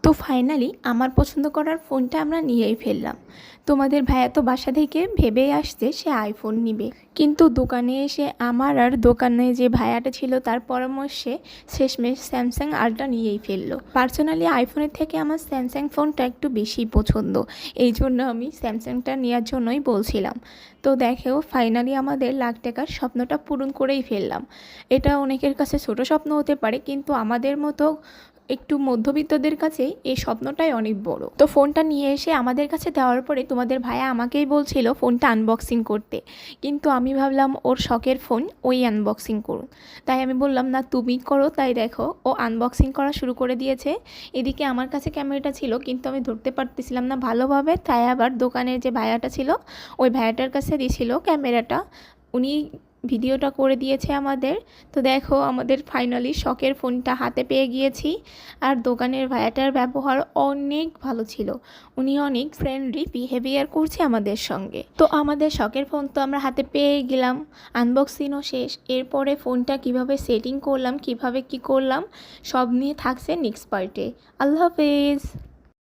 তো ফাইনালি আমার পছন্দ করার ফোনটা আমরা নিয়েই ফেললাম। তোমাদের ভাইয়া তো বাসা থেকে ভেবেই আসছে সে আইফোন নিবে, কিন্তু দোকানে এসে আমার আর দোকানে যে ভাইয়াটা ছিল তার পরামর্শে শেষমেশ স্যামসাং আরটা নিয়েই ফেললো। পার্সোনালি আইফোনের থেকে আমার স্যামসাং ফোনটা একটু বেশি পছন্দ, এই জন্য আমি স্যামসাংটা নেওয়ার জন্যই বলছিলাম। তো দেখেও ফাইনালি আমাদের লাখ টাকার স্বপ্নটা পূরণ করেই ফেললাম। এটা অনেকের কাছে ছোট স্বপ্ন হতে পারে, কিন্তু আমাদের মতো একটু মধ্যবিত্তদের কাছে এই স্বপ্নটাই অনেক বড়। তো ফোনটা নিয়ে এসে আমাদের কাছে দেওয়ার পরে তোমাদের ভাইয়া আমাকেই বলছিল ফোনটা আনবক্সিং করতে, কিন্তু আমি ভাবলাম ওর শখের ফোন ওই আনবক্সিং করুন, তাই আমি বললাম না তুমি করো। তাই দেখো ও আনবক্সিং করা শুরু করে দিয়েছে। এদিকে আমার কাছে ক্যামেরাটা ছিল, কিন্তু আমি ধরতে পারতেছিলাম না ভালোভাবে, তাই আবার দোকানের যে ভাইয়াটা ছিল ওই ভাইয়াটার কাছে দিয়েছিল ক্যামেরাটা, উনি ভিডিওটা করে দিয়েছে আমাদের। তো দেখো আমাদের ফাইনালি শখের ফোনটা হাতে পেয়ে গিয়েছি। আর দোকানের ভাইয়াটার ব্যবহার অনেক ভালো ছিল, উনি অনেক ফ্রেন্ডলি বিহেভিয়ার করছে আমাদের সঙ্গে। তো আমাদের শখের ফোন তো আমরা হাতে পেয়ে গেলাম, আনবক্সিংও শেষ। এরপরে ফোনটা কিভাবে সেটিং করলাম, কিভাবে কি করলাম সব নিয়ে থাকছে নেক্সট পার্টে। আল্লাহ হাফেজ।